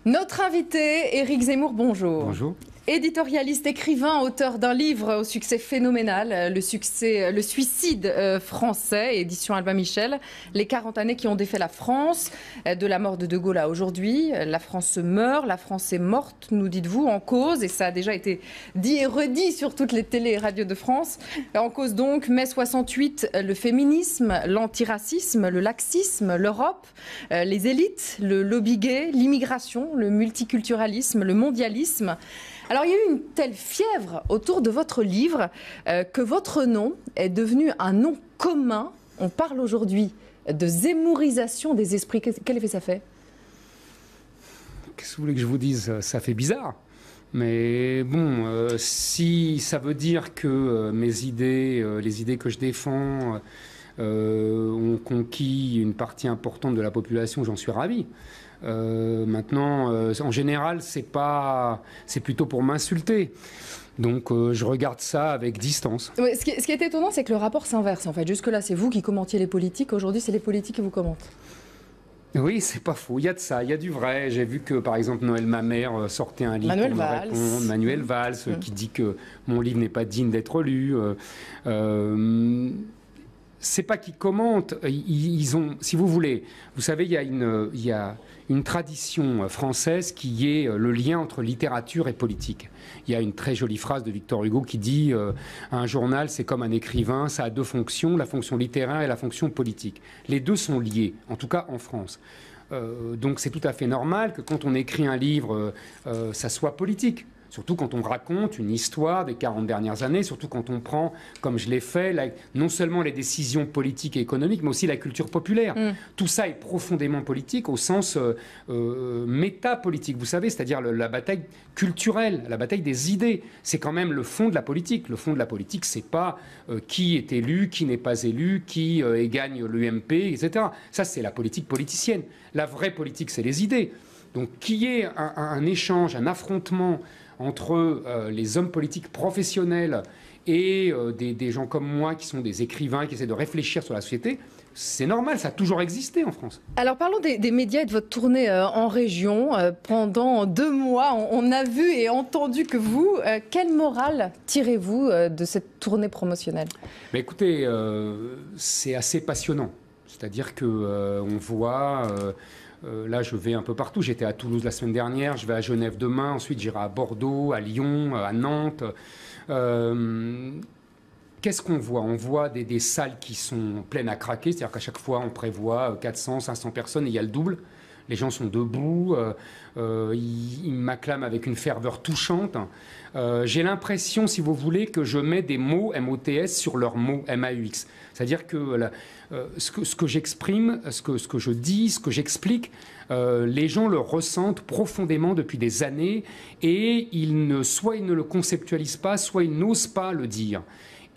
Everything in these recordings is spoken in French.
Notre invité, Éric Zemmour, bonjour. Bonjour. Éditorialiste, écrivain, auteur d'un livre au succès phénoménal, Le suicide français, édition Albin Michel, les 40 années qui ont défait la France, de la mort de De Gaulle à aujourd'hui. La France se meurt, la France est morte, nous dites-vous, en cause, et ça a déjà été dit et redit sur toutes les télés et radios de France. En cause donc, mai 68, le féminisme, l'antiracisme, le laxisme, l'Europe, les élites, le lobby gay, l'immigration, le multiculturalisme, le mondialisme. Alors, il y a eu une telle fièvre autour de votre livre que votre nom est devenu un nom commun. On parle aujourd'hui de zemmourisation des esprits. Quel effet ça fait? Qu'est-ce que vous voulez que je vous dise? Ça fait bizarre. Mais bon, si ça veut dire que mes idées, les idées que je défends, ont conquis une partie importante de la population, j'en suis ravi. Maintenant, en général, c'est plutôt pour m'insulter. Donc, je regarde ça avec distance. Oui, ce qui est étonnant, c'est que le rapport s'inverse. En fait, jusque-là, c'est vous qui commentiez les politiques. Aujourd'hui, c'est les politiques qui vous commentent. Oui, c'est pas faux. Il y a de ça, il y a du vrai. J'ai vu que, par exemple, Noël Mamère sortait un livre Manuel pour me Valls. répondre. Manuel Valls, qui dit que mon livre n'est pas digne d'être lu. C'est pas qu'ils commentent, ils ont, si vous voulez, vous savez, il y a une tradition française qui est le lien entre littérature et politique. Il y a une très jolie phrase de Victor Hugo qui dit un journal, c'est comme un écrivain, ça a deux fonctions, la fonction littéraire et la fonction politique. Les deux sont liés, en tout cas en France. Donc c'est tout à fait normal que quand on écrit un livre, ça soit politique. Surtout quand on raconte une histoire des 40 dernières années, surtout quand on prend, comme je l'ai fait, non seulement les décisions politiques et économiques, mais aussi la culture populaire. Tout ça est profondément politique au sens métapolitique, vous savez, c'est-à-dire la bataille culturelle, la bataille des idées. C'est quand même le fond de la politique. Le fond de la politique, c'est pas qui est élu, qui n'est pas élu, qui gagne l'UMP, etc. Ça, c'est la politique politicienne. La vraie politique, c'est les idées. Donc, qu'il y ait un échange, un affrontement entre les hommes politiques professionnels et des gens comme moi qui sont des écrivains, qui essaient de réfléchir sur la société, c'est normal, ça a toujours existé en France. Alors parlons des médias et de votre tournée en région. Pendant 2 mois, on a vu et entendu que vous, quelle morale tirez-vous de cette tournée promotionnelle? Mais écoutez, c'est assez passionnant. C'est-à-dire qu'on voit... là, je vais un peu partout. J'étais à Toulouse la semaine dernière, je vais à Genève demain, ensuite j'irai à Bordeaux, à Lyon, à Nantes. Qu'est-ce qu'on voit? On voit des salles qui sont pleines à craquer, c'est-à-dire qu'à chaque fois, on prévoit 400, 500 personnes et il y a le double. Les gens sont debout, ils m'acclament avec une ferveur touchante. J'ai l'impression, si vous voulez, que je mets des mots MOTS sur leurs mots MAUX. C'est-à-dire que ce que j'exprime, ce que je dis, ce que j'explique, les gens le ressentent profondément depuis des années et soit ils ne le conceptualisent pas, soit ils n'osent pas le dire.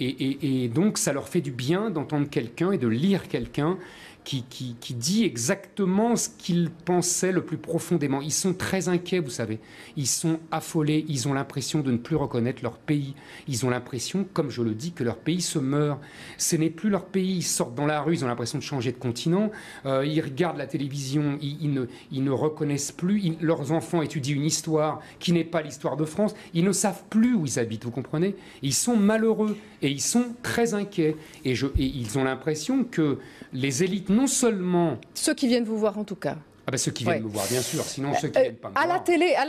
Et donc, ça leur fait du bien d'entendre quelqu'un et de lire quelqu'un qui dit exactement ce qu'ils pensaient le plus profondément. Ils sont très inquiets, vous savez. Ils sont affolés. Ils ont l'impression de ne plus reconnaître leur pays. Ils ont l'impression, comme je le dis, que leur pays se meurt. Ce n'est plus leur pays. Ils sortent dans la rue, ils ont l'impression de changer de continent. Ils regardent la télévision, ils ne reconnaissent plus. Leurs enfants étudient une histoire qui n'est pas l'histoire de France. Ils ne savent plus où ils habitent, vous comprenez? Ils sont malheureux et ils sont très inquiets. Et ils ont l'impression que les élites, non seulement... Ceux qui viennent vous voir en tout cas. Ah ben ceux qui viennent me voir, bien sûr. Sinon, ceux qui viennent pas me voir. À la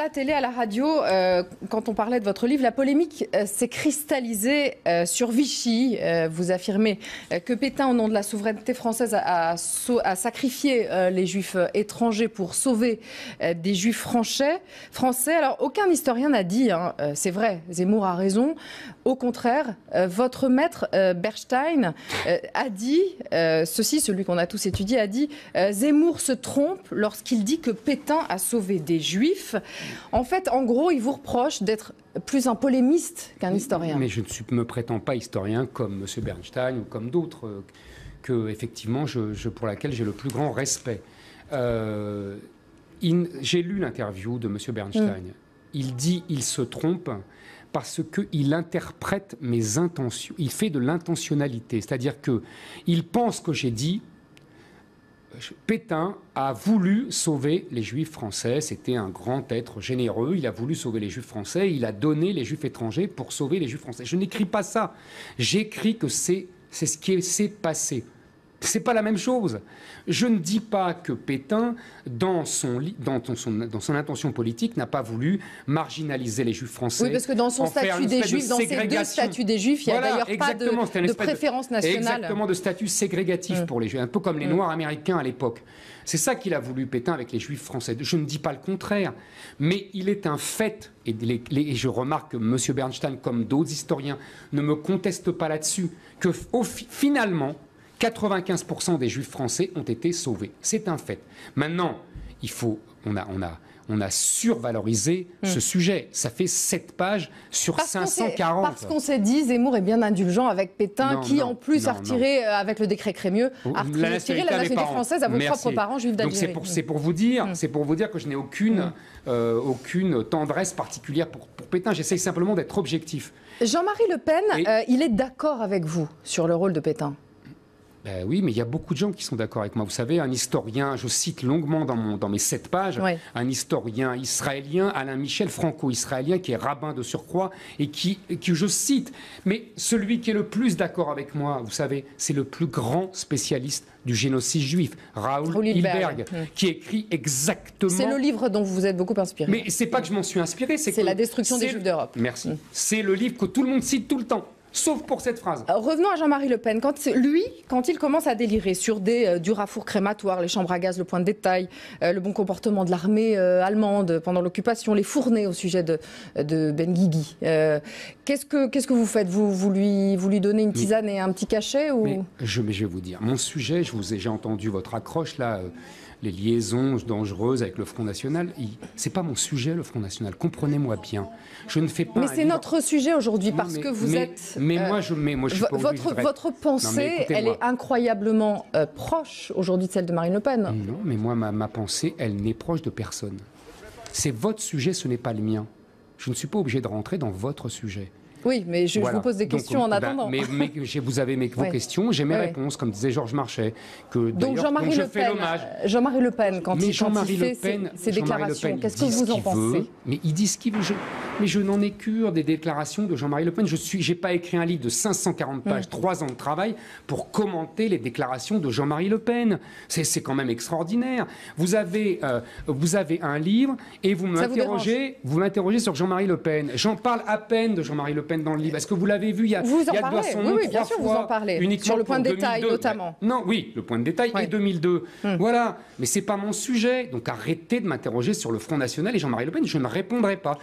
télé, à la radio, quand on parlait de votre livre, la polémique s'est cristallisée sur Vichy. Vous affirmez que Pétain, au nom de la souveraineté française, a sacrifié les juifs étrangers pour sauver des juifs français. Alors, aucun historien n'a dit, c'est vrai, Zemmour a raison. Au contraire, votre maître Bernstein a dit, celui qu'on a tous étudié, a dit Zemmour se trompe lorsqu'il dit que Pétain a sauvé des juifs. En fait, en gros, il vous reproche d'être plus un polémiste qu'un historien. Mais je ne me prétends pas historien comme M. Bernstein ou comme d'autres, effectivement, pour laquelle j'ai le plus grand respect. J'ai lu l'interview de M. Bernstein. Il dit il se trompe parce qu'il interprète mes intentions. Il fait de l'intentionnalité. C'est-à-dire qu'il pense que j'ai dit Pétain a voulu sauver les Juifs français. C'était un grand être généreux. Il a voulu sauver les Juifs français. Il a donné les Juifs étrangers pour sauver les Juifs français. Je n'écris pas ça. J'écris que c'est ce qui s'est passé. C'est pas la même chose. Je ne dis pas que Pétain, dans son intention politique, n'a pas voulu marginaliser les Juifs français. Oui, parce que dans son statut des Juifs, dans ces deux statuts des Juifs, il n'y a d'ailleurs pas de préférence nationale. Exactement, de statut ségrégatif pour les Juifs, un peu comme les Noirs américains à l'époque. C'est ça qu'il a voulu, Pétain, avec les Juifs français. Je ne dis pas le contraire, mais il est un fait, et je remarque que M. Bernstein, comme d'autres historiens, ne me contestent pas là-dessus, que finalement, 95% des Juifs français ont été sauvés. C'est un fait. Maintenant, on a survalorisé ce sujet. Ça fait 7 pages sur 540. Parce qu'on s'est dit, Zemmour est bien indulgent avec Pétain, en plus a retiré, avec le décret Crémieux, a retiré la nationalité française à vos propres parents juifs d'Algérie. Donc c'est pour vous dire que je n'ai aucune tendresse particulière pour Pétain. J'essaye simplement d'être objectif. Jean-Marie Le Pen, il est d'accord avec vous sur le rôle de Pétain? Ben oui, mais il y a beaucoup de gens qui sont d'accord avec moi. Vous savez, un historien, je cite longuement dans mes 7 pages, un historien israélien, Alain Michel, franco-israélien, qui est rabbin de surcroît, et qui je cite, mais celui qui est le plus d'accord avec moi, vous savez, c'est le plus grand spécialiste du génocide juif, Raoul Hilberg, qui écrit exactement... C'est le livre dont vous vous êtes beaucoup inspiré. Mais c'est pas que je m'en suis inspiré, c'est La destruction des Juifs d'Europe. Merci. C'est le livre que tout le monde cite tout le temps. Sauf pour cette phrase. Revenons à Jean-Marie Le Pen. Quand il commence à délirer sur du rafour crématoire, les chambres à gaz, le point de détail, le bon comportement de l'armée allemande pendant l'occupation, les fournées au sujet de Ben Guigui, qu'est-ce que vous faites? Vous lui donnez une tisane et un petit cachet ou... je vais vous dire. Mon sujet, j'ai entendu votre accroche là... les liaisons dangereuses avec le Front National. C'est pas mon sujet, le Front National. Comprenez-moi bien. Je ne fais pas. Mais c'est notre sujet aujourd'hui parce que vous êtes. Mais moi, je suis pas votre pensée, elle est incroyablement proche aujourd'hui de celle de Marine Le Pen. Non, mais moi, ma pensée, elle n'est proche de personne. C'est votre sujet, ce n'est pas le mien. Je ne suis pas obligé de rentrer dans votre sujet. Oui, mais je vous pose des questions en attendant. Mais vous avez vos questions, j'ai mes réponses, comme disait Georges Marchais. Donc Jean-Marie Le Pen, quand il fait ses déclarations, qu'est-ce que vous en pensez? Mais il dit ce qu'il veut. Mais je n'en ai cure des déclarations de Jean-Marie Le Pen. Je n'ai pas écrit un livre de 540 pages, 3 ans de travail, pour commenter les déclarations de Jean-Marie Le Pen. C'est quand même extraordinaire. Vous avez un livre et vous m'interrogez sur Jean-Marie Le Pen. J'en parle à peine de Jean-Marie Le Pen dans le livre. Est-ce que vous l'avez vu? Vous en parlez, oui, bien sûr, vous en parlez. Sur le point de détail, notamment. Non, oui, le point de détail et 2002. Voilà, mais c'est pas mon sujet. Donc arrêtez de m'interroger sur le Front National et Jean-Marie Le Pen. Je ne répondrai pas.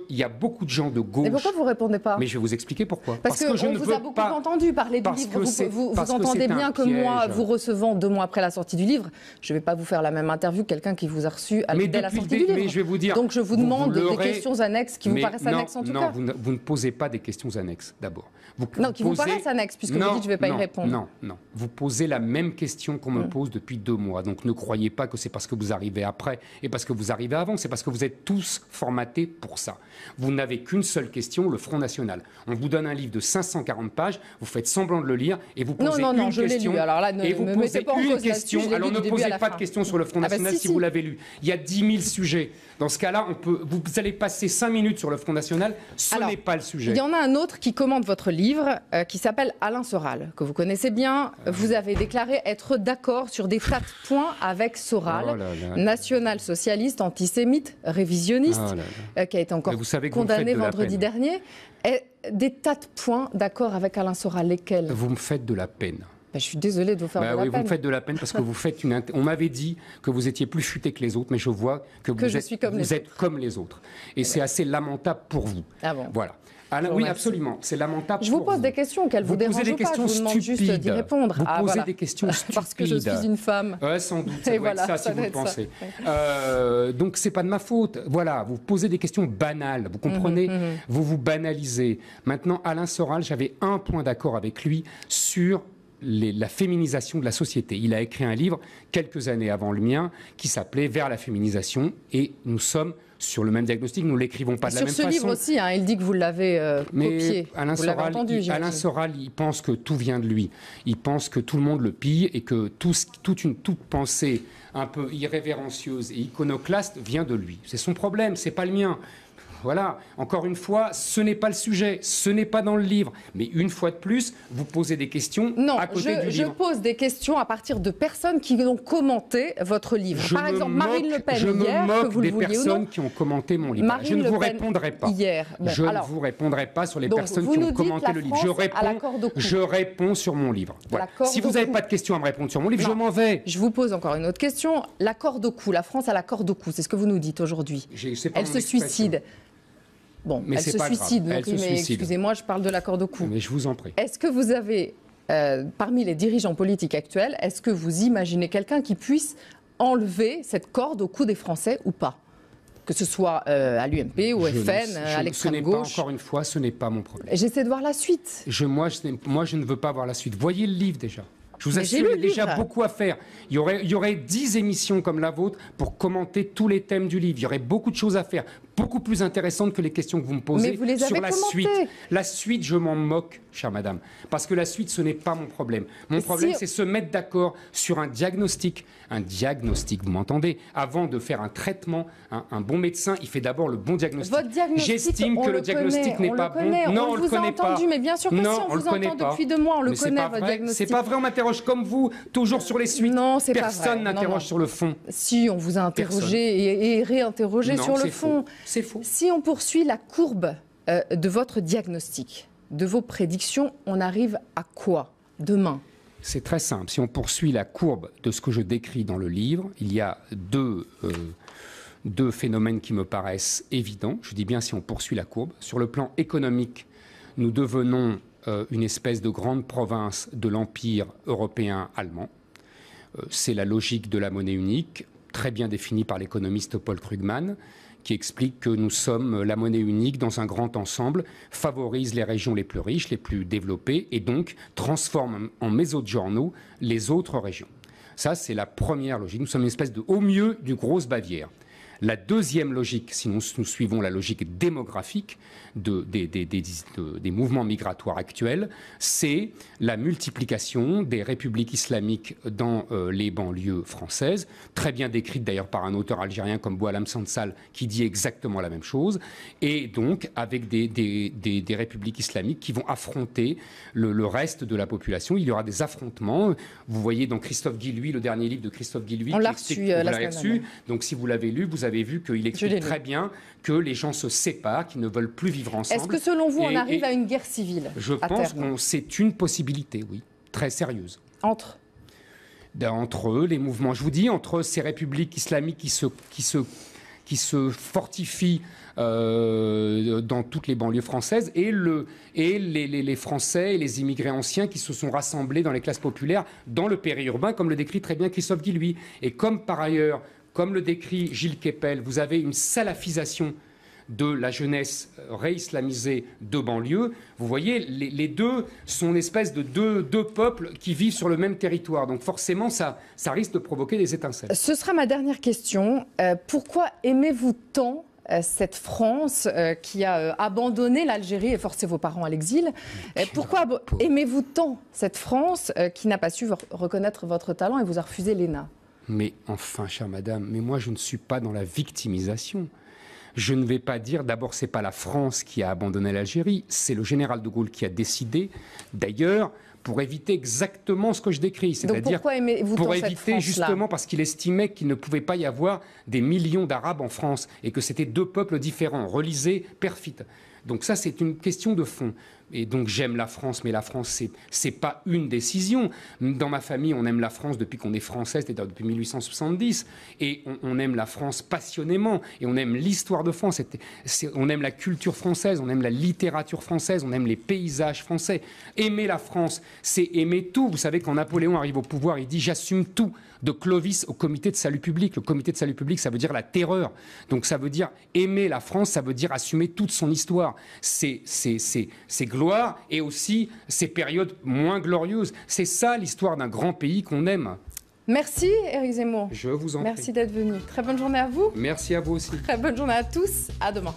Il y a beaucoup de gens de gauche. Et pourquoi vous répondez pas? Mais je vais vous expliquer pourquoi. Parce que je vous a beaucoup entendu parler du livre. Vous entendez bien que moi, vous recevant 2 mois après la sortie du livre, je ne vais pas vous faire la même interview que quelqu'un qui vous a reçu dès la sortie du livre. Mais je vais vous dire. Donc je vous demande des questions annexes qui vous paraissent annexes en tout cas. Non, vous ne posez pas des questions annexes, d'abord. Qui vous paraissent annexes, puisque vous dites que je ne vais pas y répondre. Non. Vous posez la même question qu'on me pose depuis 2 mois. Donc ne croyez pas que c'est parce que vous arrivez après et parce que vous arrivez avant. C'est parce que vous êtes tous formatés pour ça. Vous n'avez qu'une seule question, le Front National. On vous donne un livre de 540 pages, vous faites semblant de le lire et vous posez une question. Je l'ai lu. Alors là, et vous posez une question. Alors ne posez pas de questions sur le Front National si vous l'avez lu. Il y a 10 000 sujets. Dans ce cas-là, vous allez passer 5 minutes sur le Front National. Ce n'est pas le sujet. Il y en a un autre qui commente votre livre, qui s'appelle Alain Soral, que vous connaissez bien. Vous avez déclaré être d'accord sur des tas de points avec Soral, national-socialiste, antisémite, révisionniste, qui a été encore condamné vendredi dernier. Et des tas de points d'accord avec Alain Soral, lesquels? Vous me faites de la peine. Je suis désolée de vous faire de la peine. Vous me faites de la peine parce que vous faites On m'avait dit que vous étiez plus futé que les autres, mais je vois que vous êtes comme les autres. Et c'est assez lamentable pour vous. Ah bon? Voilà. Oui, absolument. C'est lamentable. Je vous pose des questions qu'elles vous dérangent pas. Je vous demande juste d'y répondre. Vous posez des questions stupides. Parce que je suis une femme. Sans doute. Ça doit être ça, si vous le pensez. Donc, c'est pas de ma faute. Voilà, vous posez des questions banales. Vous comprenez? Vous vous banalisez. Maintenant, Alain Soral, j'avais un point d'accord avec lui sur la féminisation de la société. Il a écrit un livre quelques années avant le mien qui s'appelait « Vers la féminisation » et nous sommes sur le même diagnostic, nous ne l'écrivons pas de la même façon. Sur ce livre aussi, hein, il dit que vous l'avez copié. Alain Soral, il pense que tout vient de lui. Il pense que tout le monde le pille et que toute pensée un peu irrévérencieuse et iconoclaste vient de lui. C'est son problème, c'est pas le mien. Voilà, encore une fois, ce n'est pas le sujet, ce n'est pas dans le livre. Mais une fois de plus, vous posez des questions à côté du livre. Je pose des questions à partir de personnes qui ont commenté votre livre. Par exemple, Marine Le Pen, hier, que vous le vouliez ou non. Je me moque des personnes qui ont commenté mon livre. Je ne vous répondrai pas. Hier. Je ne vous répondrai pas sur les personnes qui ont commenté le livre. Je réponds sur mon livre. Voilà. Si vous n'avez pas de questions à me répondre sur mon livre, je m'en vais. Je vous pose encore une autre question. La corde au cou, la France a la corde au cou, c'est ce que vous nous dites aujourd'hui. Elle se suicide. Bon, mais elle se suicide, mais excusez-moi, je parle de la corde au cou. Mais je vous en prie. Est-ce que vous avez, parmi les dirigeants politiques actuels, est-ce que vous imaginez quelqu'un qui puisse enlever cette corde au cou des Français ou pas? Que ce soit à l'UMP, au FN, à l'extrême gauche. Encore une fois, ce n'est pas mon problème. J'essaie de voir la suite. Moi, je ne veux pas voir la suite. Voyez le livre déjà. Je vous assure, il y a déjà beaucoup à faire. Il y aurait 10 émissions comme la vôtre pour commenter tous les thèmes du livre. Il y aurait beaucoup de choses à faire, beaucoup plus intéressantes que les questions que vous me posez. Mais vous les avez sur la suite. La suite, je m'en moque, chère madame. Parce que la suite, ce n'est pas mon problème. Mon problème, c'est se mettre d'accord sur un diagnostic. Un diagnostic, vous m'entendez? Avant de faire un traitement, un bon médecin, il fait d'abord le bon diagnostic. Votre diagnostic, j'estime que le diagnostic n'est pas bon. Non, on ne le connaît pas. Mais bien sûr que si, on vous entend depuis 2 mois, on le connaît, votre diagnostic. C'est pas vrai, on m'interroge comme vous, toujours sur les suites. Non, c'est pas vrai. Personne n'interroge sur le fond. Si, on vous a interrogé et réinterrogé sur le fond. C'est faux. Si on poursuit la courbe de votre diagnostic, de vos prédictions, on arrive à quoi demain? C'est très simple. Si on poursuit la courbe de ce que je décris dans le livre, il y a deux phénomènes qui me paraissent évidents. Je dis bien si on poursuit la courbe. Sur le plan économique, nous devenons une espèce de grande province de l'empire européen allemand. C'est la logique de la monnaie unique, très bien définie par l'économiste Paul Krugman, qui explique que nous sommes la monnaie unique dans un grand ensemble, favorise les régions les plus riches, les plus développées, et donc transforme en mezzogiorno les autres régions. Ça, c'est la première logique. Nous sommes une espèce de, au mieux, du Grosse Bavière. La deuxième logique, si nous suivons la logique démographique des mouvements migratoires actuels, c'est la multiplication des républiques islamiques dans les banlieues françaises, très bien décrite d'ailleurs par un auteur algérien comme Boualem Sansal qui dit exactement la même chose, et donc avec des républiques islamiques qui vont affronter le reste de la population. Il y aura des affrontements. Vous voyez dans Christophe Guilluy, le dernier livre de Christophe Guilluy, on l'a reçu la semaine dernière. Donc si vous l'avez lu, vous avez vu qu'il explique très bien que les gens se séparent, qu'ils ne veulent plus vivre ensemble. Est-ce que selon vous, on arrive à une guerre civile? Je pense que c'est une possibilité, oui, très sérieuse. Entre eux, les mouvements, je vous dis, entre ces républiques islamiques qui se fortifient dans toutes les banlieues françaises et les Français et les immigrés anciens qui se sont rassemblés dans les classes populaires, dans le périurbain, comme le décrit très bien Christophe Guilluy. Et comme par ailleurs, comme le décrit Gilles Kepel, vous avez une salafisation de la jeunesse réislamisée de banlieue. Vous voyez, les deux sont une espèce de deux peuples qui vivent sur le même territoire. Donc forcément, ça risque de provoquer des étincelles. Ce sera ma dernière question. Pourquoi aimez-vous tant cette France qui a abandonné l'Algérie et forcé vos parents à l'exil? Pourquoi aimez-vous tant cette France qui n'a pas su reconnaître votre talent et vous a refusé l'ENA? Mais enfin, chère madame, mais moi je ne suis pas dans la victimisation. Je ne vais pas dire, d'abord, c'est pas la France qui a abandonné l'Algérie, c'est le général de Gaulle qui a décidé, d'ailleurs, pour éviter exactement ce que je décris. C'est-à-dire pour éviter justement parce qu'il estimait qu'il ne pouvait pas y avoir des millions d'Arabes en France et que c'était deux peuples différents, relisés, perfides. Donc ça, c'est une question de fond. Et donc j'aime la France, mais la France, c'est pas une décision. Dans ma famille, on aime la France depuis qu'on est français, c'est-à-dire depuis 1870. Et on aime la France passionnément. Et on aime l'histoire de France. On aime la culture française, on aime la littérature française, on aime les paysages français. Aimer la France, c'est aimer tout. Vous savez, quand Napoléon arrive au pouvoir, il dit « j'assume tout ». De Clovis au comité de salut public. Le comité de salut public, ça veut dire la terreur. Donc ça veut dire aimer la France, ça veut dire assumer toute son histoire. Ses gloires et aussi ses périodes moins glorieuses. C'est ça l'histoire d'un grand pays qu'on aime. Merci Éric Zemmour. Je vous en prie. Merci d'être venu. Très bonne journée à vous. Merci à vous aussi. Très bonne journée à tous. À demain.